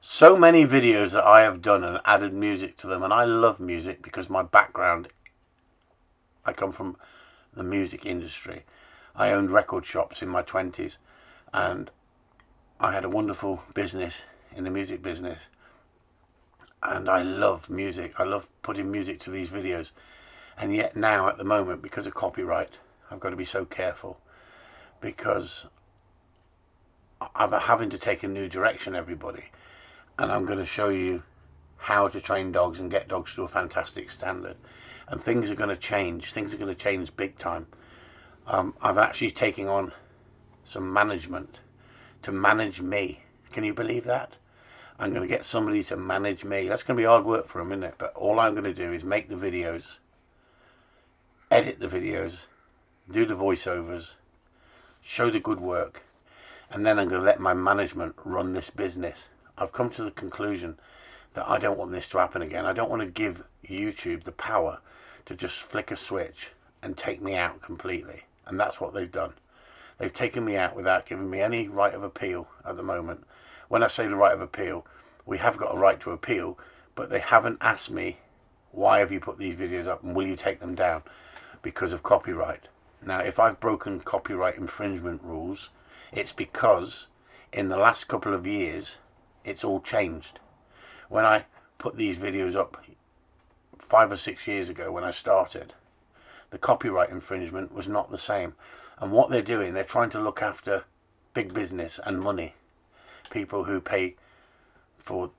So many videos that I have done and added music to them, and I love music because my background, I come from the music industry. I owned record shops in my 20s, and I had a wonderful business in the music business, and I love music. I love putting music to these videos, and yet now at the moment, because of copyright, I've got to be so careful because I'm having to take a new direction, everybody, and I'm going to show you how to train dogs and get dogs to a fantastic standard. And things are going to change. Things are going to change big time. I'm actually taking on some management to manage me. Can you believe that? I'm going to get somebody to manage me. That's going to be hard work for them, isn't it? But all I'm going to do is make the videos, edit the videos, do the voiceovers, show the good work, and then I'm going to let my management run this business. I've come to the conclusion that I don't want this to happen again. I don't want to give YouTube the power to just flick a switch and take me out completely. And that's what they've done. They've taken me out without giving me any right of appeal at the moment. When I say the right of appeal, we have got a right to appeal, but they haven't asked me, why have you put these videos up and will you take them down? Because of copyright. Now, if I've broken copyright infringement rules, it's because in the last couple of years, it's all changed. When I put these videos up 5 or 6 years ago when I started, the copyright infringement was not the same. And what they're doing, they're trying to look after big business and money, people who pay for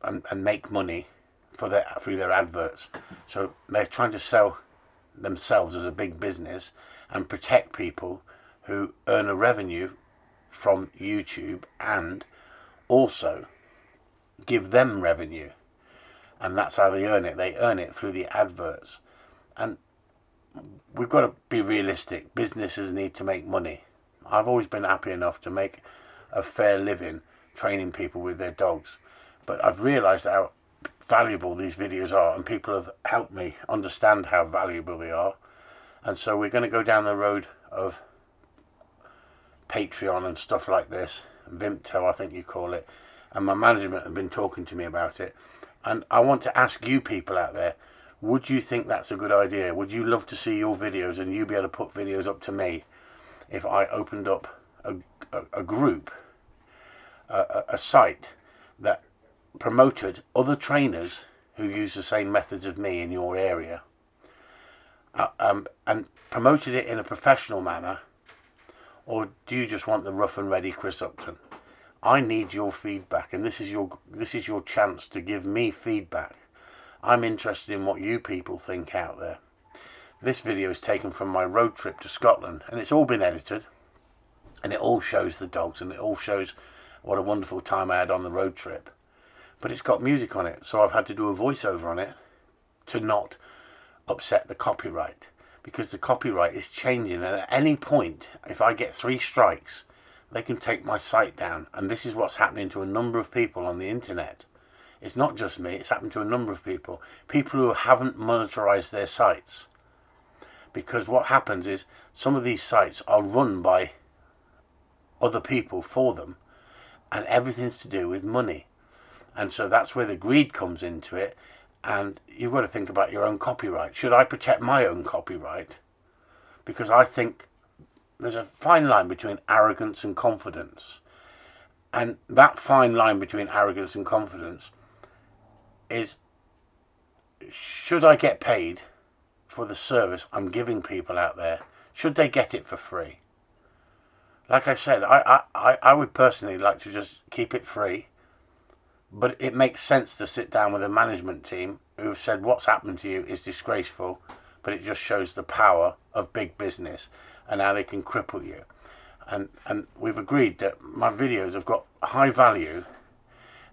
and make money for through their adverts. So they're trying to sell themselves as a big business and protect people who earn a revenue from YouTube and also give them revenue. And that's how they earn it. They earn it through the adverts. And we've got to be realistic. Businesses need to make money. I've always been happy enough to make a fair living training people with their dogs. But I've realized how valuable these videos are, and people have helped me understand how valuable they are. And so we're going to go down the road of Patreon and stuff like this, Vimto I think you call it, and my management have been talking to me about it. And I want to ask you people out there, would you think that's a good idea? Would you love to see your videos and you be able to put videos up to me if I opened up a group, a site that promoted other trainers who use the same methods of me in your area, and promoted it in a professional manner? Or do you just want the rough and ready Chris Upton? I need your feedback, and this is your chance to give me feedback. I'm interested in what you people think out there. This video is taken from my road trip to Scotland, and it's all been edited, and it all shows the dogs, and it all shows what a wonderful time I had on the road trip. But it's got music on it, so I've had to do a voiceover on it to not upset the copyright, because the copyright is changing, and at any point, if I get 3 strikes, they can take my site down. And this is what's happening to a number of people on the internet. It's not just me, it's happened to a number of people who haven't monetized their sites. Because what happens is some of these sites are run by other people for them, and everything's to do with money. And so that's where the greed comes into it. And you've got to think about your own copyright. Should I protect my own copyright? Because I think there's a fine line between arrogance and confidence. And that fine line between arrogance and confidence is, should I get paid for the service I'm giving people out there? Should they get it for free? Like I said, I would personally like to just keep it free. But it makes sense to sit down with a management team who have said what's happened to you is disgraceful, but it just shows the power of big business and how they can cripple you. And we've agreed that my videos have got high value,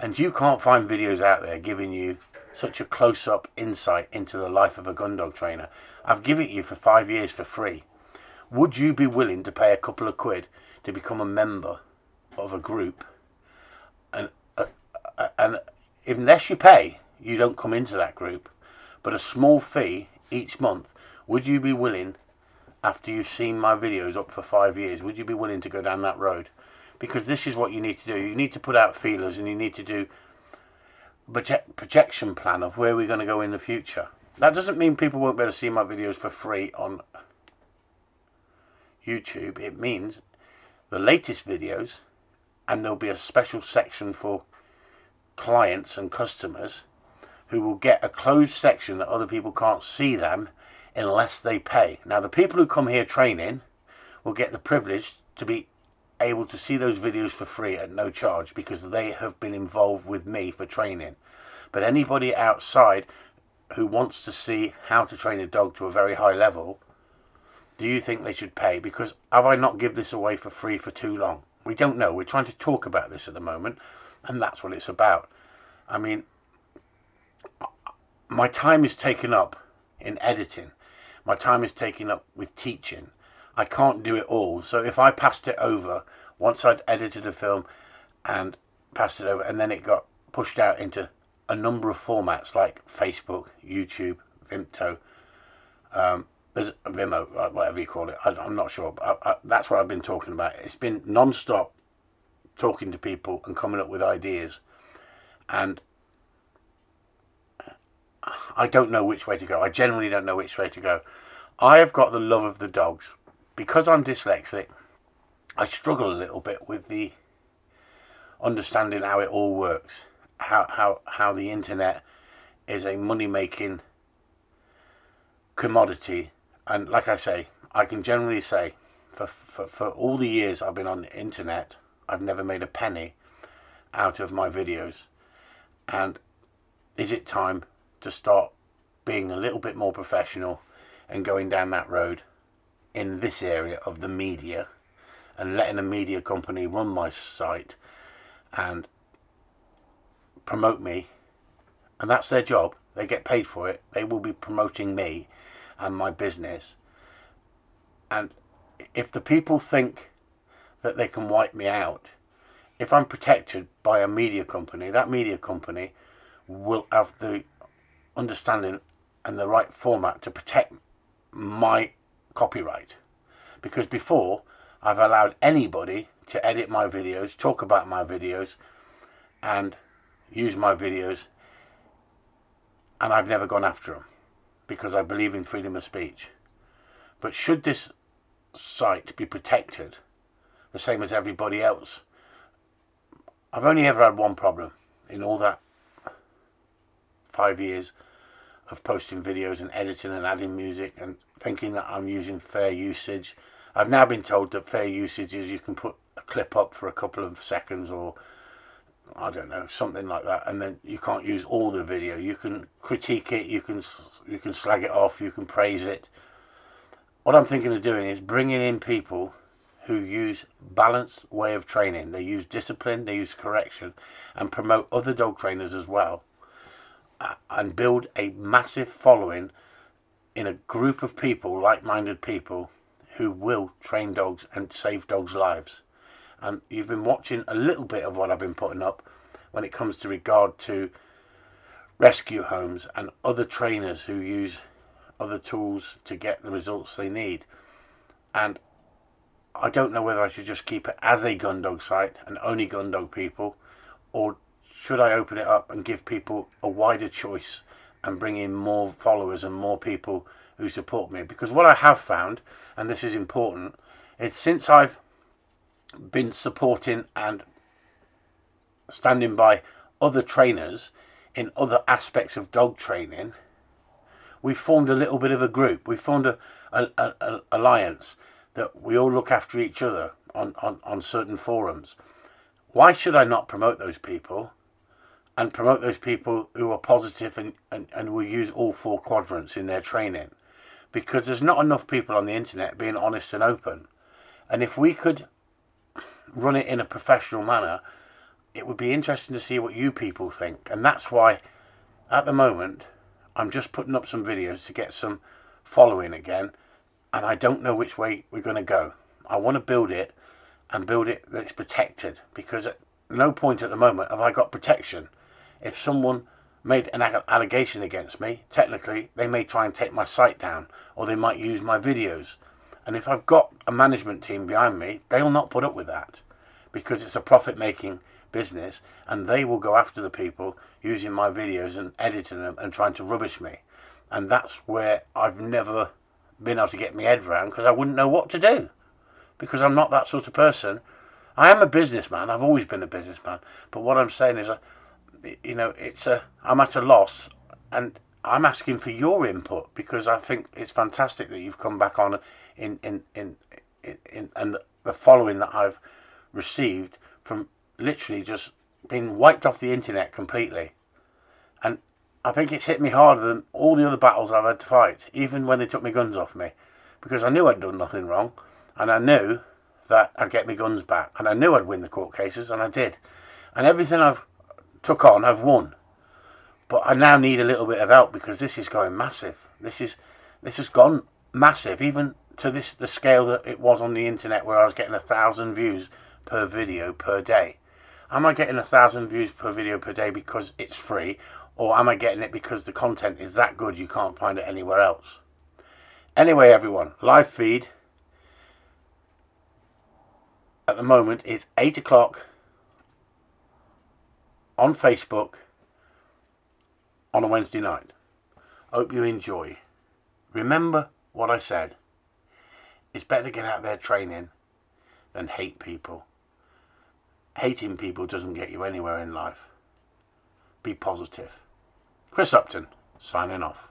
and you can't find videos out there giving you such a close-up insight into the life of a Gundog trainer. I've given it you for 5 years for free. Would you be willing to pay a couple of quid to become a member of a group? And unless you pay, you don't come into that group. But a small fee each month, would you be willing, after you've seen my videos up for 5 years, would you be willing to go down that road? Because this is what you need to do. You need to put out feelers, and you need to do projection plan of where we're going to go in the future. That doesn't mean people won't be able to see my videos for free on YouTube. It means the latest videos, and there'll be a special section for clients and customers who will get a closed section that other people can't see them unless they pay. Now, the people who come here training will get the privilege to be able to see those videos for free at no charge because they have been involved with me for training. But anybody outside who wants to see how to train a dog to a very high level, do you think they should pay? Because have I not give this away for free for too long? We don't know. We're trying to talk about this at the moment, and that's what it's about. I mean, my time is taken up in editing. My time is taken up with teaching. I can't do it all. So if I passed it over, once I'd edited a film and passed it over, and then it got pushed out into a number of formats like Facebook, YouTube, Vimto, there's Vimeo, whatever you call it. I'm not sure. But that's what I've been talking about. It's been non-stop talking to people and coming up with ideas. And I don't know which way to go. I generally don't know which way to go. I have got the love of the dogs. Because I'm dyslexic, I struggle a little bit with the understanding how it all works. How the internet is a money-making commodity. And like I say, I can generally say for all the years I've been on the internet, I've never made a penny out of my videos. And is it time to start being a little bit more professional and going down that road in this area of the media and letting a media company run my site and promote me? And that's their job. They get paid for it. They will be promoting me and my business. And if the people think that they can wipe me out, if I'm protected by a media company, that media company will have the understanding and the right format to protect my copyright. Because before, I've allowed anybody to edit my videos, talk about my videos, and use my videos, and I've never gone after them because I believe in freedom of speech. But should this site be protected the same as everybody else? I've only ever had one problem in all that 5 years of posting videos and editing and adding music and thinking that I'm using fair usage. I've now been told that fair usage is you can put a clip up for a couple of seconds, or I don't know, something like that, and then you can't use all the video. You can critique it, you can slag it off, you can praise it. What I'm thinking of doing is bringing in people who use balanced way of training. They use discipline, they use correction, and promote other dog trainers as well, and build a massive following in a group of people, like-minded people, who will train dogs and save dogs' lives. And you've been watching a little bit of what I've been putting up when it comes to regard to rescue homes and other trainers who use other tools to get the results they need. And I don't know whether I should just keep it as a Gundog site and only Gundog people, or should I open it up and give people a wider choice and bring in more followers and more people who support me? Because what I have found, and this is important, is since I've been supporting and standing by other trainers in other aspects of dog training, we've formed a little bit of a group. We've formed an alliance that we all look after each other on certain forums. Why should I not promote those people and promote those people who are positive and will use all 4 quadrants in their training? Because there's not enough people on the internet being honest and open. And if we could run it in a professional manner, it would be interesting to see what you people think. And that's why at the moment I'm just putting up some videos to get some following again, and I don't know which way we're going to go. I want to build it and build it that it's protected, because at no point at the moment have I got protection. If someone made an allegation against me, technically they may try and take my site down, or they might use my videos. And if I've got a management team behind me, they'll not put up with that, because it's a profit-making business, and they will go after the people using my videos and editing them and trying to rubbish me. And that's where I've never been able to get my head around, because I wouldn't know what to do, because I'm not that sort of person. I am a businessman. I've always been a businessman. But what I'm saying is, I'm at a loss, and I'm asking for your input, because I think it's fantastic that you've come back on in and the following that I've received from literally just being wiped off the internet completely. And I think it's hit me harder than all the other battles I've had to fight, even when they took my guns off me, because I knew I'd done nothing wrong, and I knew that I'd get my guns back, and I knew I'd win the court cases, and I did. And everything I've took on, I've won. But I now need a little bit of help, because this is going massive. This has gone massive, even to the scale that it was on the internet, where I was getting 1,000 views per video per day. Am I getting 1,000 views per video per day because it's free, or am I getting it because the content is that good you can't find it anywhere else? Anyway, everyone, live feed at the moment is 8 o'clock on Facebook on a Wednesday night. Hope you enjoy. Remember what I said. It's better to get out there training than hate people. Hating people doesn't get you anywhere in life. Be positive. Chris Upton, signing off.